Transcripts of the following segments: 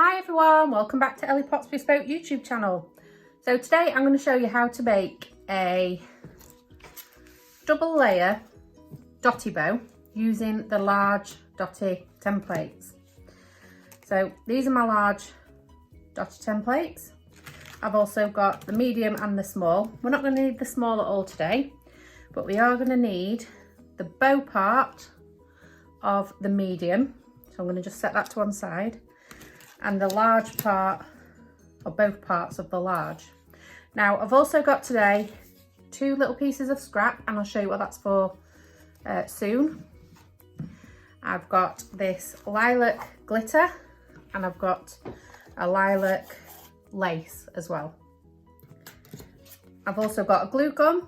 Hi everyone, welcome back to Ellie Potts Bespoke YouTube channel. So today I'm going to show you how to make a double layer Dottie bow using the large Dottie templates. So these are my large Dottie templates. I've also got the medium and the small. We're not going to need the small at all today, but we are going to need the bow part of the medium. So I'm going to just set that to one side. And the large part, or both parts of the large. Now I've also got today 2 little pieces of scrap, and I'll show you what that's for soon. I've got this lilac glitter, and I've got a lilac lace as well. I've also got a glue gun,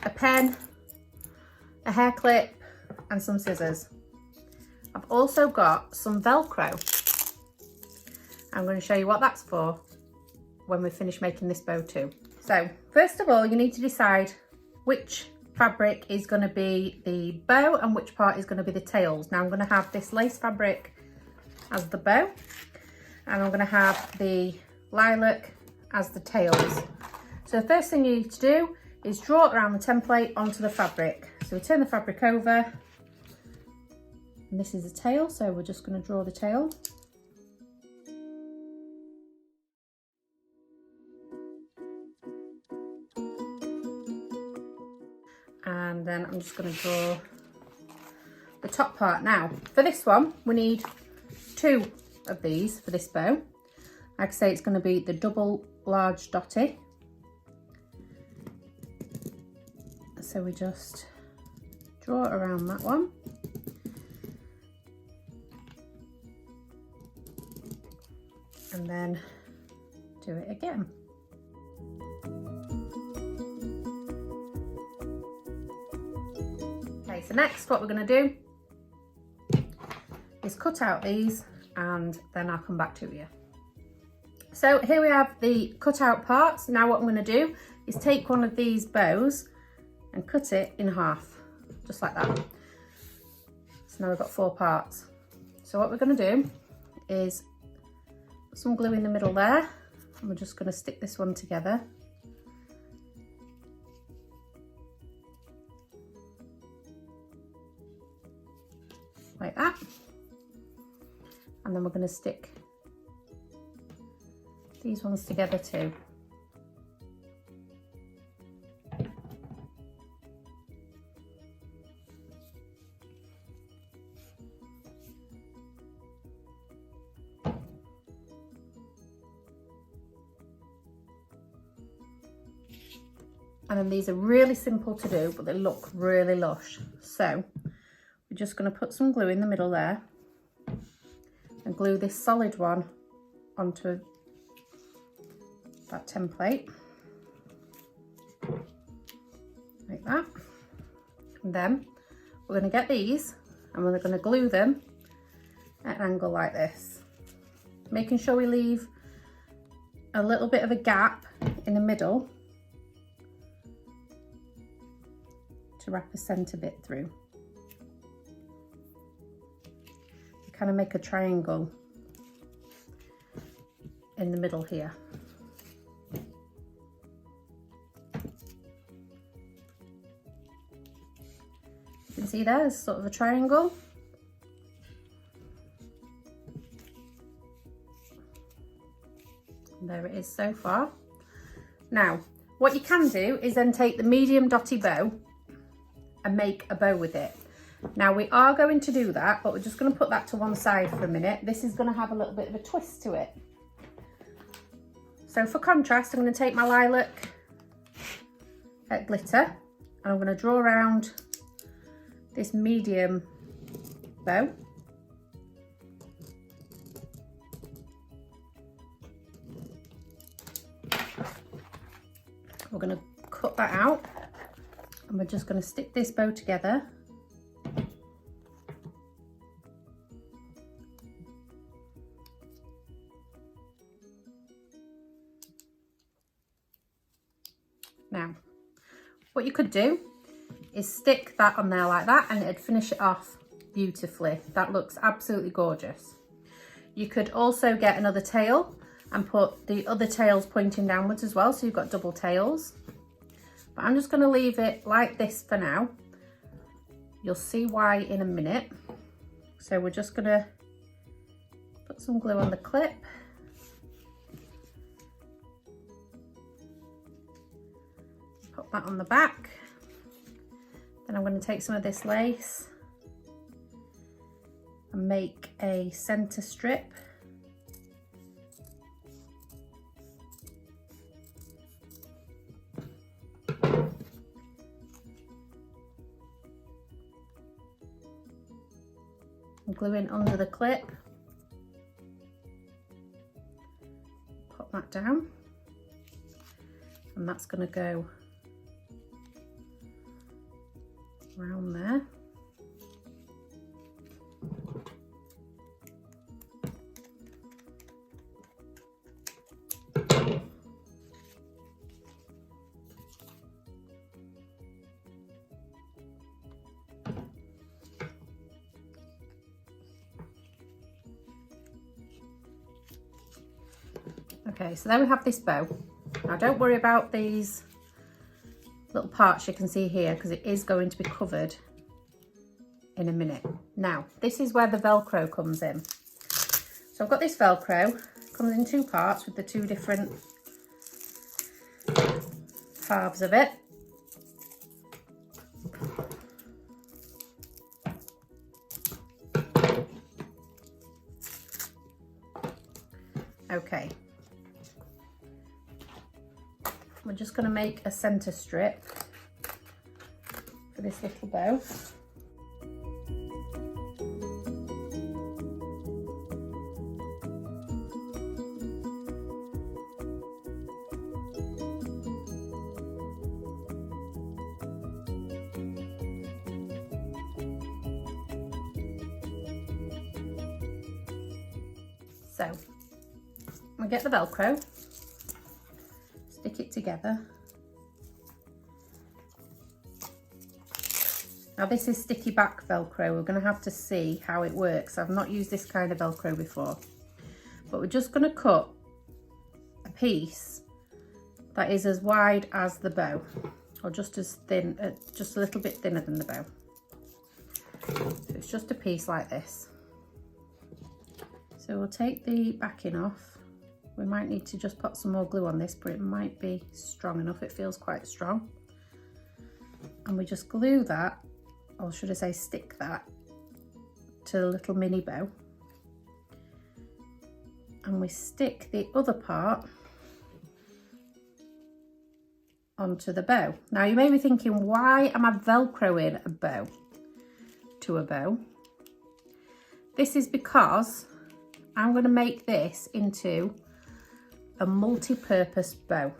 a pen, a hair clip, and some scissors. I've also got some Velcro. I'm going to show you what that's for when we finish making this bow too. So first of all, you need to decide which fabric is going to be the bow and which part is going to be the tails. Now I'm going to have this lace fabric as the bow, and I'm going to have the lilac as the tails. So the first thing you need to do is draw it around the template onto the fabric. So we turn the fabric over, and this is the tail, so we're just going to draw the tail. And then I'm just going to draw the top part. Now for this one we need 2 of these for this bow. Like I say, it's going to be the double large Dottie. So we just draw it around that one. And then do it again. Okay, so next what we're going to do is cut out these, and then I'll come back to you. So here we have the cut out parts. Now what I'm going to do is take one of these bows and cut it in half, just like that. So now we've got 4 parts. So what we're going to do is put some glue in the middle there, and we're just going to stick this one together. Like that. And then we're going to stick these ones together too. And then these are really simple to do, but they look really lush. So we're just going to put some glue in the middle there and glue this solid one onto that template, like that. And then we're going to get these and we're going to glue them at an angle like this, making sure we leave a little bit of a gap in the middle to wrap a centre bit through. Kind of make a triangle in the middle here. You can see there's sort of a triangle. And there it is so far. Now what you can do is then take the medium Dottie bow and make a bow with it. Now we are going to do that, but we're just going to put that to one side for a minute. This is going to have a little bit of a twist to it. So for contrast, I'm going to take my lilac glitter, and I'm going to draw around this medium bow. We're going to cut that out, and we're just going to stick this bow together. Now, what you could do is stick that on there like that, and it'd finish it off beautifully. That looks absolutely gorgeous. You could also get another tail and put the other tails pointing downwards as well, so you've got double tails. But I'm just going to leave it like this for now. You'll see why in a minute. So we're just going to put some glue on the clip. Put that on the back. Then I'm going to take some of this lace and make a center strip. And glue in under the clip. Pop that down. And that's going to go around there. Okay, so there we have this bow. Now don't worry about these little parts you can see here, because it is going to be covered in a minute. Now, this is where the Velcro comes in. So I've got this Velcro, it comes in two parts with the two different halves of it. Okay. We're just going to make a center strip for this little bow. So we get the Velcro, stick it together. Now this is sticky back Velcro. We're going to have to see how it works. I've not used this kind of Velcro before, but we're just going to cut a piece that is as wide as the bow, or just as thin, just a little bit thinner than the bow. So it's just a piece like this. So we'll take the backing off. We might need to just put some more glue on this, but it might be strong enough. It feels quite strong. And we just glue that, or should I say stick that, to the little mini bow. And we stick the other part onto the bow. Now you may be thinking, why am I Velcroing a bow to a bow? This is because I'm going to make this into a multi-purpose bow.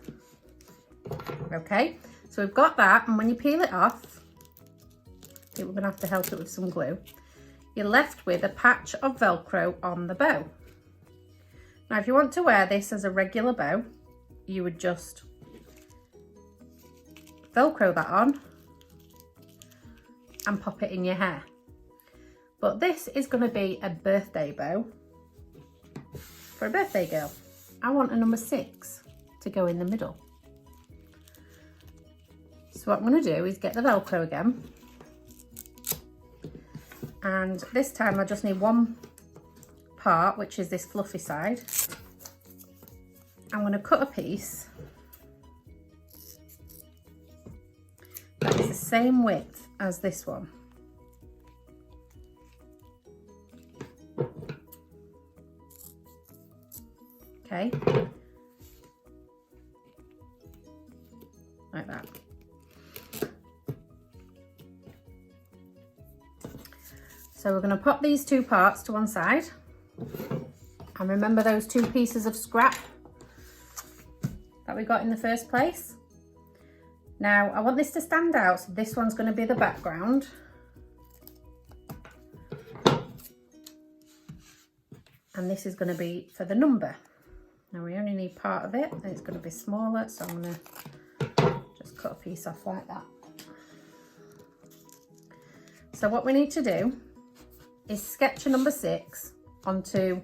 Okay, so we've got that, and when you peel it off, we're going to have to help it with some glue. You're left with a patch of Velcro on the bow. Now if you want to wear this as a regular bow, you would just Velcro that on and pop it in your hair. But this is going to be a birthday bow for a birthday girl. I want a number 6 to go in the middle. So what I'm going to do is get the Velcro again, and this time I just need one part, which is this fluffy side. I'm going to cut a piece that is the same width as this one. Okay, like that. So we're going to pop these two parts to one side, and remember those two pieces of scrap that we got in the first place. Now I want this to stand out, so this one's going to be the background. And this is going to be for the number. Now we only need part of it, and it's going to be smaller, so I'm going to just cut a piece off like that. So what we need to do is sketch a number 6 onto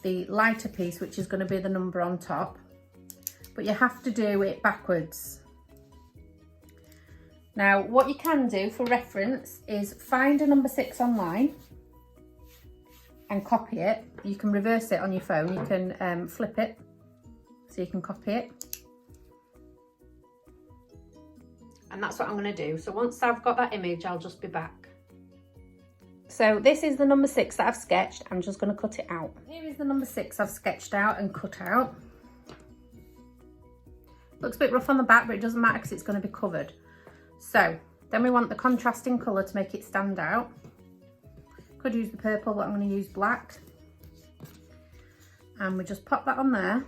the lighter piece, which is going to be the number on top, but you have to do it backwards. Now, what you can do for reference is find a number 6 online and copy it. You can reverse it on your phone. You can flip it so you can copy it. And that's what I'm going to do. So once I've got that image, I'll just be back. So this is the number 6 that I've sketched. I'm just going to cut it out. Here is the number 6 I've sketched out and cut out. Looks a bit rough on the back, but it doesn't matter because it's going to be covered. So then we want the contrasting colour to make it stand out. Could use the purple, but I'm going to use black. And we just pop that on there.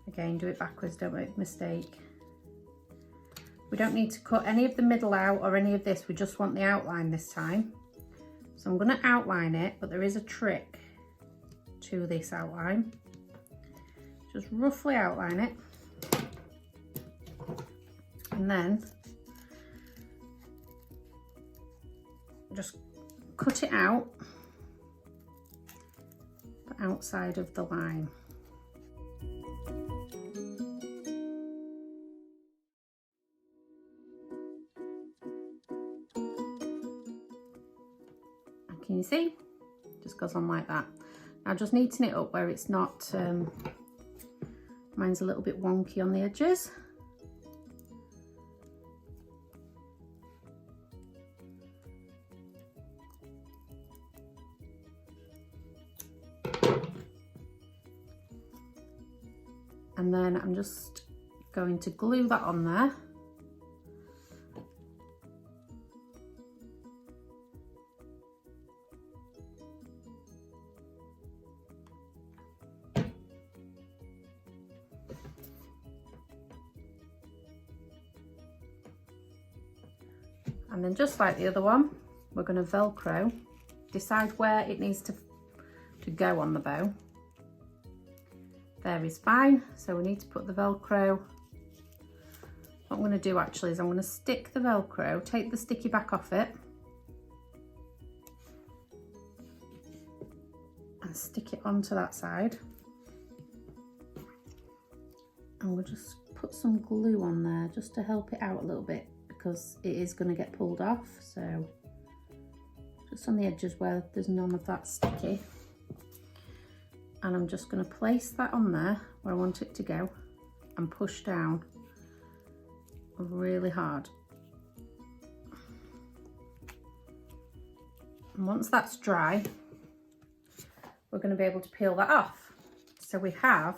Again, do it backwards, don't make a mistake. We don't need to cut any of the middle out or any of this, we just want the outline this time. So I'm going to outline it, but there is a trick to this outline. Just roughly outline it. And then just cut it out the outside of the line. And can you see? Just goes on like that. Now just neaten it up where it's not, mine's a little bit wonky on the edges. And then I'm just going to glue that on there. And then just like the other one, we're going to Velcro, decide where it needs to go on the bow. There is fine, so we need to put the Velcro. What I'm going to do actually is I'm going to stick the Velcro, take the sticky back off it, and stick it onto that side. And we'll just put some glue on there just to help it out a little bit because it is going to get pulled off. So just on the edges where there's none of that sticky. And I'm just going to place that on there where I want it to go and push down really hard. And once that's dry, we're going to be able to peel that off. So we have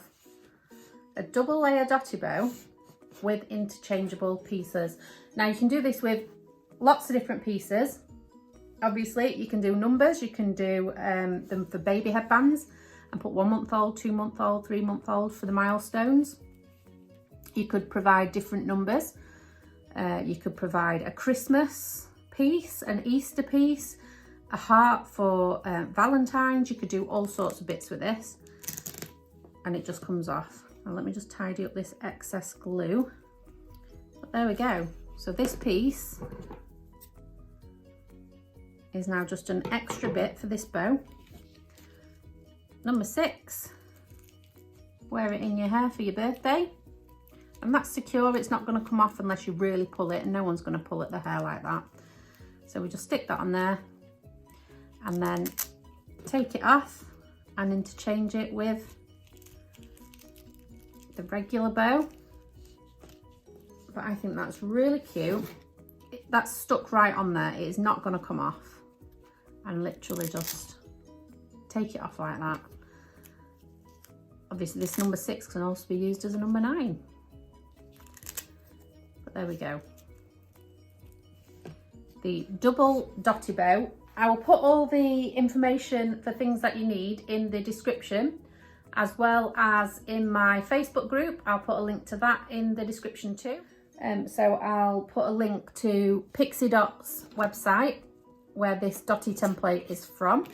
a double layer Dottie bow with interchangeable pieces. Now you can do this with lots of different pieces. Obviously you can do numbers, you can do them for baby headbands and put 1 month old, 2 month old, 3 month old for the milestones. You could provide different numbers. You could provide a Christmas piece, an Easter piece, a heart for Valentine's. You could do all sorts of bits with this and it just comes off. Now let me just tidy up this excess glue. But there we go. So this piece is now just an extra bit for this bow. Number 6, wear it in your hair for your birthday. And that's secure, it's not going to come off unless you really pull it, and no one's going to pull at the hair like that. So we just stick that on there and then take it off and interchange it with the regular bow. But I think that's really cute. That's stuck right on there, it is not going to come off. And literally just take it off like that. Obviously this number 6 can also be used as a number 9. But there we go. The double Dottie bow. I will put all the information for things that you need in the description, as well as in my Facebook group. I'll put a link to that in the description too. So I'll put a link to Pixie Dot's website where this Dottie template is from.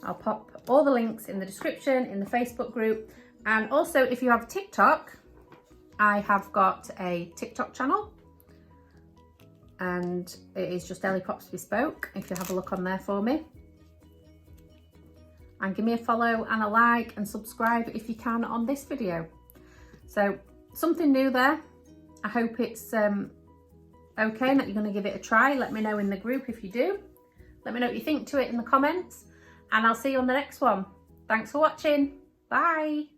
I'll pop all the links in the description, in the Facebook group. And also if you have TikTok, I have got a TikTok channel and it is just Ellie Pops Bespoke, if you have a look on there for me. and give me a follow and a like and subscribe if you can on this video. So something new there. I hope it's okay and that you're going to give it a try. Let me know in the group if you do. Let me know what you think to it in the comments, and I'll see you on the next one. Thanks for watching. Bye.